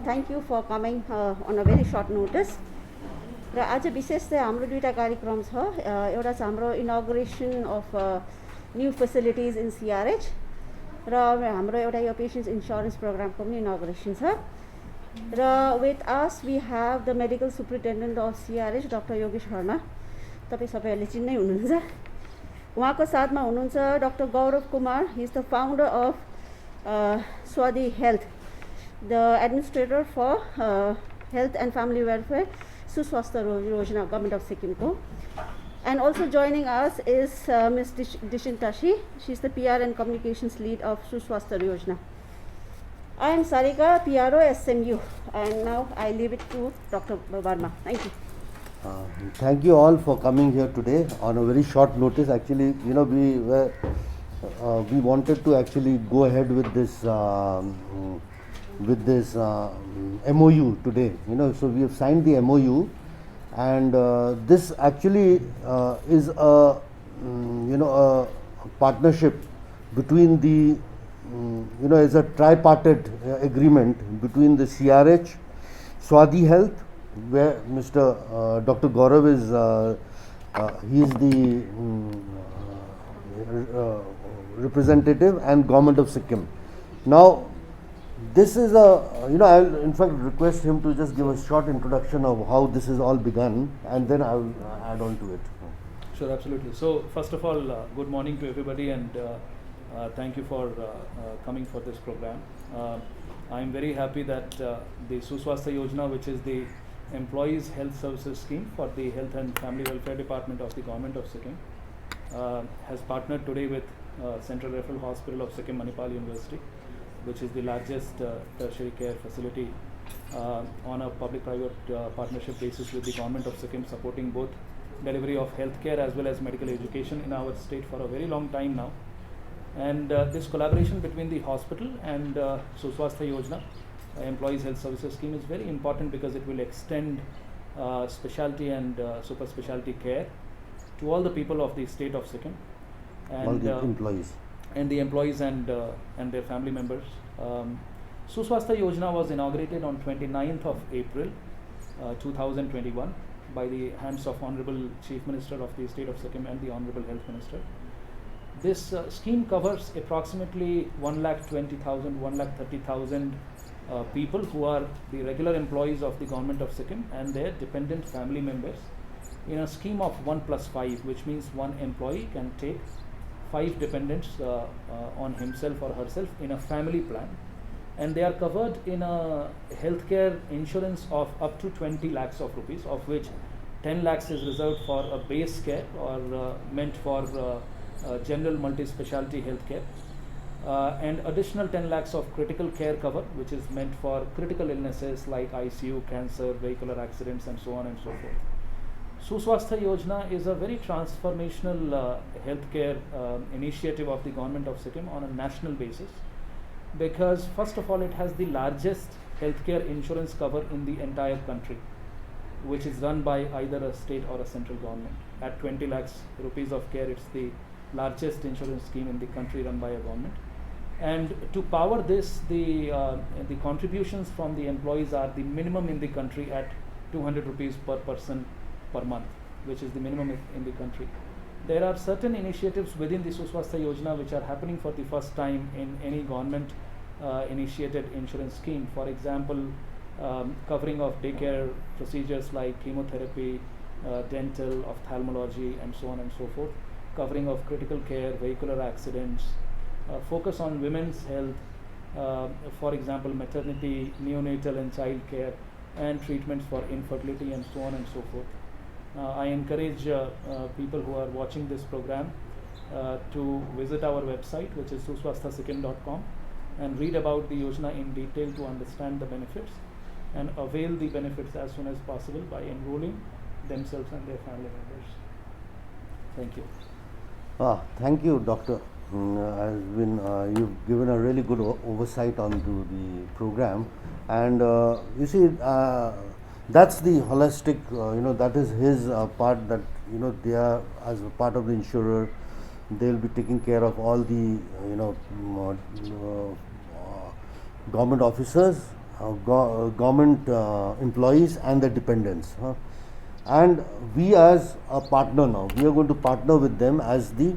thank you for coming on a very short notice. र आज विशेष चाहिँ हाम्रो दुईटा कार्यक्रम छ एउटा चाहिँ हाम्रो inauguration of new facilities in CRH र हाम्रो एउटा यो पेसेन्ट्स इन्स्योरेन्स प्रोग्रामको पनि इनोग्रेसन छ र with us we have the medical superintendent of CRH doctor Yogesh Sharma तपाईँ सबैहरूले चिन्नै हुनुहुन्छ उहाँको साथमा हुनुहुन्छ doctor Gaurav Kumar he is the founder of Swadi health the administrator for health and family welfare Suswastha Yojana, Government of Sikkim ko. And also joining us is Ms. Dishin Tashi. She is the PR and Communications Lead of Suswastha Yojana. I am Sarika, PRO SMU, and now I leave it to Dr. Verma. Thank you. Thank you all for coming here today on a very short notice. Actually, we wanted to actually go ahead with this MOU today, so we have signed the MOU, and this actually is a a partnership between the is a tripartite agreement between the CRH, Swadi Health, where Mr. Dr. Gaurav is he is the representative, and Government of Sikkim. Now, this is I'll in fact request him to just give a short introduction of how this is all begun, and then I'll add on to it. Sure, absolutely. So, first of all, good morning to everybody, and thank you for coming for this program. I'm very happy that the Suswastha Yojana, which is the Employees Health Services Scheme for the Health and Family Welfare Department of the Government of Sikkim, has partnered today with Central Referral Hospital of Sikkim Manipal University, which is the largest tertiary care facility on a public-private partnership basis with the Government of Sikkim, supporting both delivery of healthcare as well as medical education in our state for a very long time now. And this collaboration between the hospital and Suswastha Yojana, Employees Health Services Scheme, is very important because it will extend specialty and super specialty care to all the people of the state of Sikkim. And all the employees. And the employees and their family members. Suswastha Yojana was inaugurated on 29th of April 2021 by the hands of Honorable Chief Minister of the State of Sikkim and the Honorable Health Minister. This scheme covers approximately 1,20,000, 1,30,000 people who are the regular employees of the Government of Sikkim and their dependent family members in a scheme of 1+5, which means one employee can take 5 dependents on himself or herself in a family plan, and they are covered in a healthcare insurance of up to 20 lakhs of rupees, of which 10 lakhs is reserved for a base care or meant for general multi-specialty healthcare, and additional 10 lakhs of critical care cover, which is meant for critical illnesses like ICU, cancer, vehicular accidents, and so on and so forth. Suswastha Yojana is a very transformational healthcare initiative of the Government of Sikkim on a national basis, because first of all it has the largest healthcare insurance cover in the entire country, which is run by either a state or a central government. At 20 lakhs rupees of care, it's the largest insurance scheme in the country run by a government. And to power this, the contributions from the employees are the minimum in the country at 200 rupees per person per month, which is the minimum in the country. There are certain initiatives within the Suswastha Yojana which are happening for the first time in any government initiated insurance scheme. For example, covering of daycare procedures like chemotherapy, dental, ophthalmology, and so on and so forth, covering of critical care, vehicular accidents, focus on women's health, for example, maternity, neonatal and child care, and treatments for infertility, and so on and so forth. I encourage people who are watching this program to visit our website, which is suswasthasikkim.com, and read about the Yojana in detail to understand the benefits and avail the benefits as soon as possible by enrolling themselves and their family members. Thank you. Thank you, Doctor. You've given a really good oversight onto the program, and you see, that's the holistic. That is his part. That they are, as a part of the insurer, they will be taking care of all the government officers government employees and their dependents. And we as a partner now, we are going to partner with them as the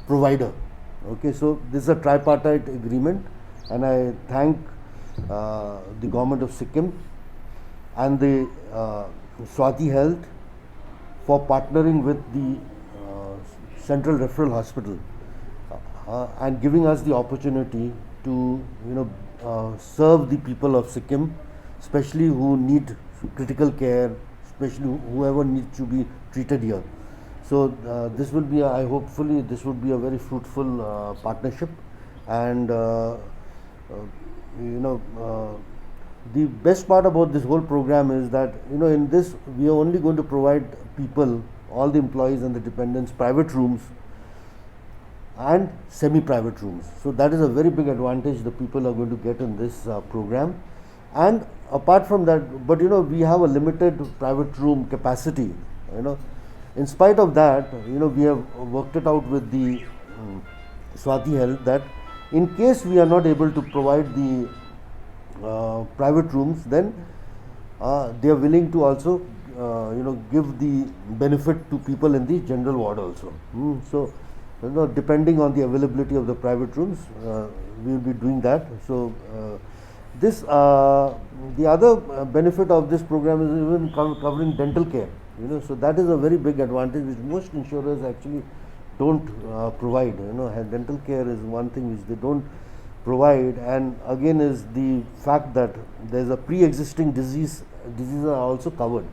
provider. Okay, so this is a tripartite agreement, and I thank the government of Sikkim and the Swati Health for partnering with the Central Referral Hospital and giving us the opportunity to serve the people of Sikkim, especially who need critical care, especially whoever needs to be treated here. So this will be, hopefully this would be a very fruitful partnership, and the best part about this whole program is that in this we are only going to provide people, all the employees and the dependents, private rooms and semi-private rooms. So that is a very big advantage the people are going to get in this program. And apart from that, but we have a limited private room capacity. In spite of that, we have worked it out with the Swati Health that in case we are not able to provide the private rooms, then they are willing to also give the benefit to people in the general ward also. So depending on the availability of the private rooms, we will be doing that. So this the other benefit of this program is even covering dental care. So that is a very big advantage which most insurers actually don't provide. Dental care is one thing which they don't provide, and again is the fact that there is a pre-existing diseases are also covered.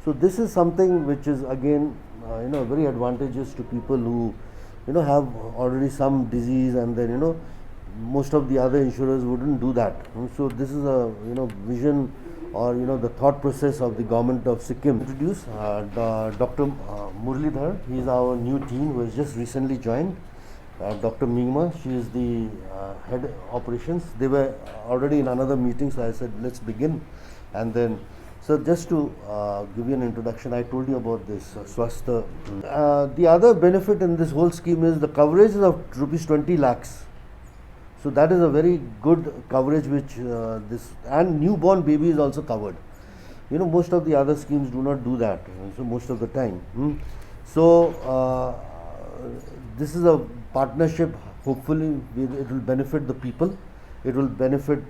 So this is something which is again very advantageous to people who have already some disease, and then most of the other insurers wouldn't do that. So this is a vision or the thought process of the government of Sikkim. Introduce Dr. Muralidhar. He is our new team who has just recently joined. Dr. Mingma, she is the head operations. They were already in another meeting, so I said let's begin. And then, so just to give you an introduction, I told you about this Swastha. The other benefit in this whole scheme is the coverage is of rupees 20 lakhs. So that is a very good coverage which this, and newborn baby is also covered. Most of the other schemes do not do that, so most of the time. So this is a partnership. Hopefully it will benefit the people. It will benefit,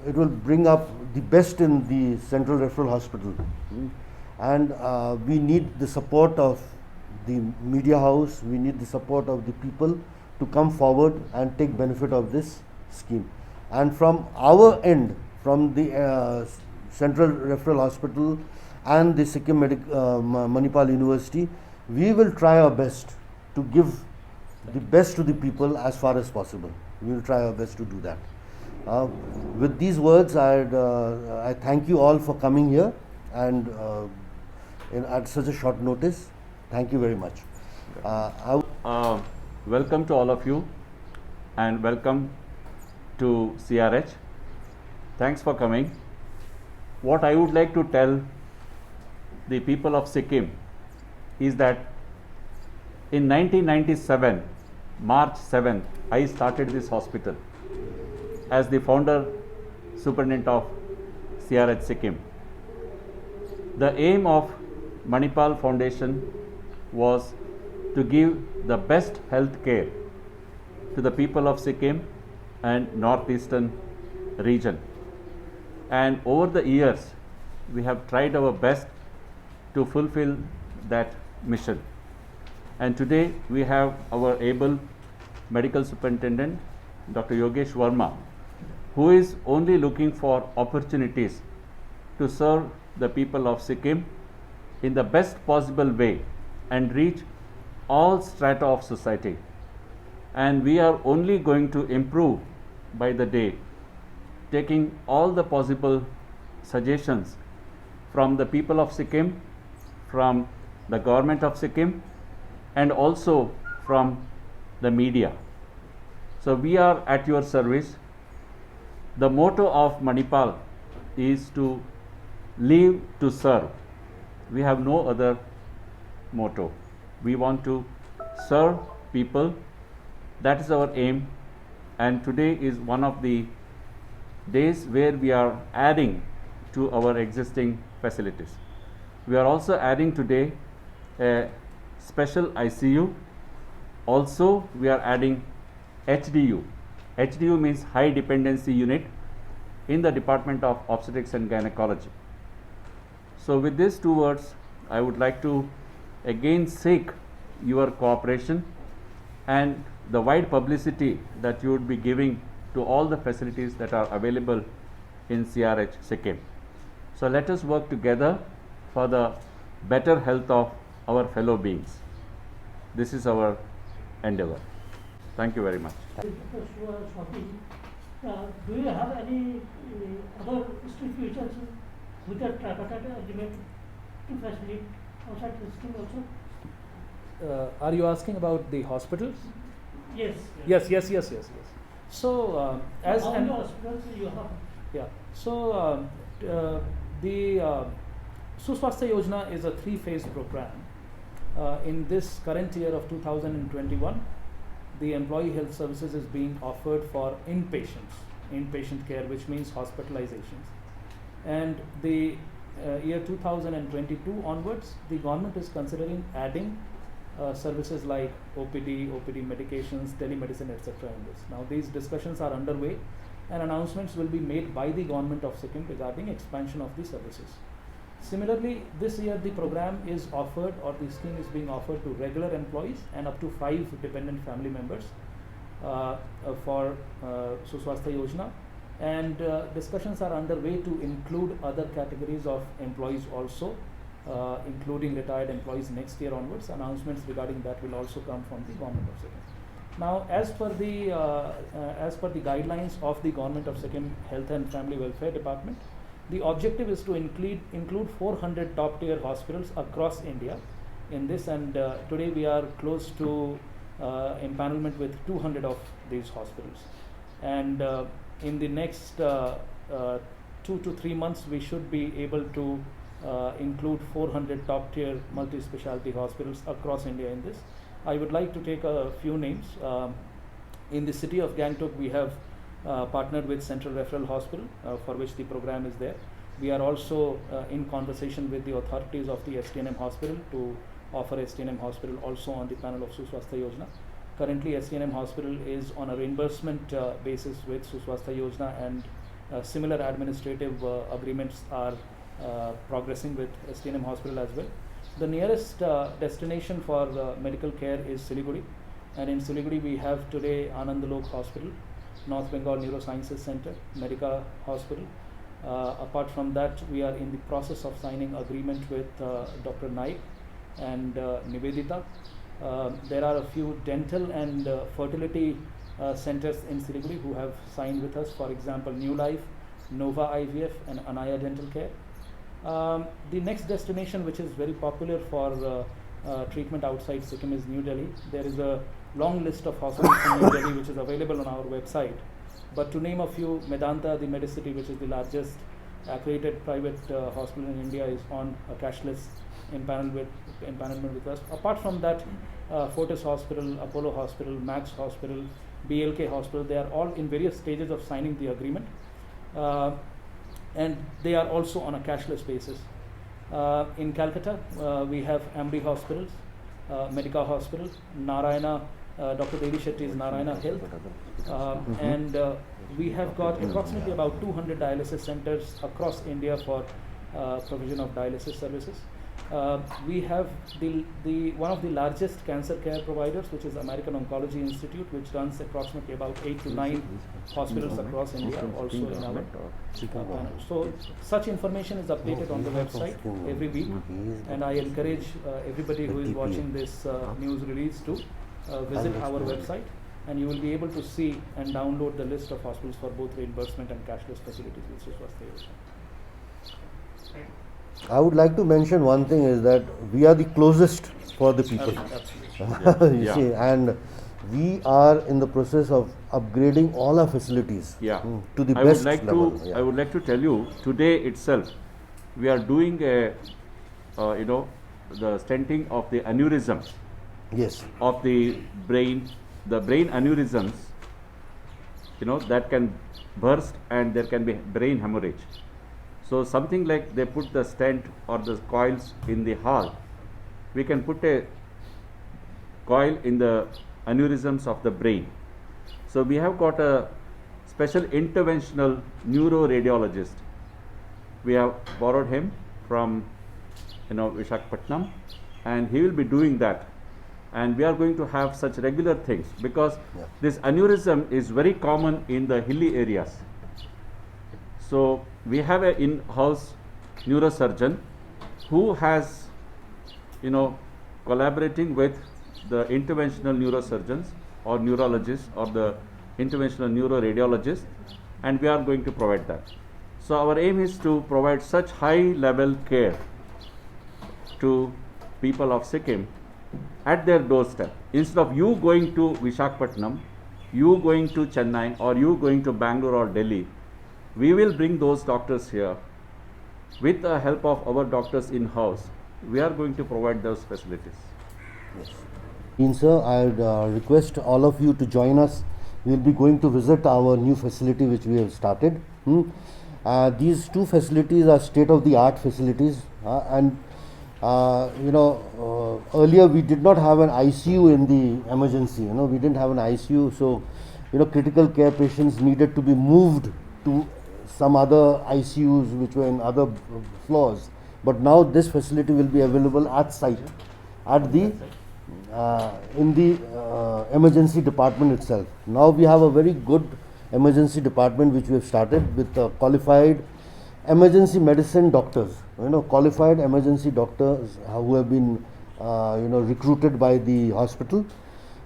it will bring up the best in the Central Referral Hospital. And we need the support of the media house, we need the support of the people to come forward and take benefit of this scheme. And from our end, from the Central Referral Hospital and the Sikkim Manipal University, we will try our best to give the best to the people as far as possible. We will try our best to do that. With these words, I thank you all for coming here and at such a short notice. Thank you very much. Welcome to all of you, and welcome to CRH. Thanks for coming. What I would like to tell the people of Sikkim is that in 1997, March 7th, I started this hospital as the founder superintendent of CRH Sikkim. The aim of Manipal Foundation was to give the best health care to the people of Sikkim and northeastern region. And over the years, we have tried our best to fulfill that mission. And today we have our able medical superintendent, Dr. Yogesh Verma, who is only looking for opportunities to serve the people of Sikkim in the best possible way and reach all strata of society. And we are only going to improve by the day, taking all the possible suggestions from the people of Sikkim, from the government of Sikkim, and also from the media. So we are at your service. The motto of Manipal is to live to serve. We have no other motto. We want to serve people. That is our aim. and today is one of the days where we are adding to our existing facilities. We are also adding today a special ICU. Also, we are adding HDU. HDU means high dependency unit in the Department of Obstetrics and Gynecology. So with these two words, I would like to again seek your cooperation and the wide publicity that you would be giving to all the facilities that are available in CRH Sikkim. So let us work together for the better health of our fellow beings. This is our endeavor. Thank you very much. Do you have any other strict features with the tripartite agreement to facilitate outside the scheme also? Are you asking about the hospitals? Yes. Yes. So, as how an many hospitals you have? yeah, so the Suswastha Yojana is a three-phase program. In this current year of 2021, the employee health services is being offered for inpatient care, which means hospitalizations. And the year 2022 onwards, the government is considering adding services like OPD medications, telemedicine, etc. in this. Now these discussions are underway and announcements will be made by the government of Sikkim regarding expansion of the services. Similarly, this year the program is offered, or the scheme is being offered to regular employees and up to 5 dependent family members for Suswastha Yojana, and discussions are underway to include other categories of employees also, including retired employees next year onwards. Announcements regarding that will also come from the government of Sikkim. Now, as per the guidelines of the government of Sikkim Health and Family Welfare Department, the objective is to include 400 top tier hospitals across India in this, and today we are close to empanelment with 200 of these hospitals, and in the next 2 to 3 months we should be able to include 400 top tier multi-specialty hospitals across India in this. I would like to take a few names. In the city of Gangtok, we have partnered with Central Referral Hospital, for which the program is there. We are also in conversation with the authorities of the STNM hospital to offer STNM hospital also on the panel of Suswastha Yojana. Currently, STNM hospital is on a reimbursement basis with Suswastha Yojana, and similar administrative agreements are progressing with STNM hospital as well. The nearest destination for medical care is Siliguri, and in Siliguri we have today Anandalok Hospital, North Bengal Neurosciences Center, Medica Hospital. Apart from that, we are in the process of signing agreement with Dr. Naik and Nivedita. There are a few dental and fertility centers in Siliguri who have signed with us, for example New Life, Nova IVF and Anaya Dental Care. The next destination, which is very popular for treatment outside Sikkim, is New Delhi. There is a long list of hospitals in New Delhi which is available on our website, but to name a few, Medanta, the Medicity, which is the largest accredited private hospital in India, is on a cashless empanelment with us. Apart from that, Fortis Hospital, Apollo Hospital, Max Hospital, BLK Hospital, they are all in various stages of signing the agreement, and they are also on a cashless basis. In Calcutta, we have Amri Hospitals, Medica Hospital, Narayana, Dr. Devi Shetty's Narayana Health, and we have got approximately about 200 dialysis centers across India for provision of dialysis services. We have the one of the largest cancer care providers, which is American Oncology Institute, which runs approximately about 8 to 9 hospitals across India, also in our panel. So such information is updated on the website every week, and I encourage everybody who is watching this news release to visit our website, and you will be able to see and download the list of hospitals for both reimbursement and cashless facilities with Suswastha Yojana. I would like to mention one thing is that we are the closest for the people. Absolutely. You Yeah. see, and we are in the process of upgrading all our facilities to the best level. I would like to tell you, today itself we are doing a the stenting of the aneurysms Yes. of the brain. The brain aneurysms that can burst and there can be brain hemorrhage. So something like they put the stent or the coils in the heart, we can put a coil in the aneurysms of the brain. So we have got a special interventional neuroradiologist. We have borrowed him from Visakhapatnam, and he will be doing that. And we are going to have such regular things because this aneurysm is very common in the hilly areas. So we have an in-house neurosurgeon who has, collaborating with the interventional neurosurgeons or neurologists or the interventional neuroradiologists, and we are going to provide that. So our aim is to provide such high level care to people of Sikkim at their doorstep. Instead of you going to Visakhapatnam, you going to Chennai, or you going to Bangalore or Delhi, we will bring those doctors here. With the help of our doctors in-house, we are going to provide those facilities. Dean sir, I would request all of you to join us. We will be going to visit our new facility which we have started. These two facilities are state-of-the-art facilities, and earlier we did not have an ICU in the emergency. We didn't have an ICU, so critical care patients needed to be moved to some other ICUs which were in other floors. But now this facility will be available at site, at the in the emergency department itself. Now we have a very good emergency department which we have started with qualified emergency medicine doctors, qualified emergency doctors who have been recruited by the hospital.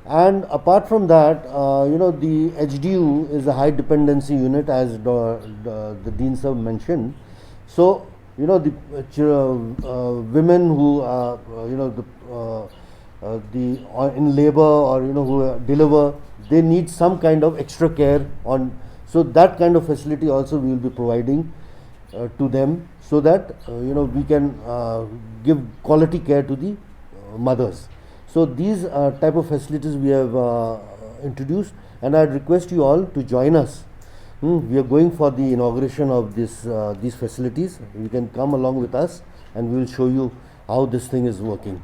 And apart from that, the HDU is a high dependency unit, as the Dean sir mentioned. So the women who are in labor or who deliver, they need some kind of extra care on. So that kind of facility also we will be providing to them, so that we can give quality care to the mothers. So these type of facilities we have introduced, and I request you all to join us. We are going for the inauguration of these facilities. You can come along with us, and we will show you how this thing is working.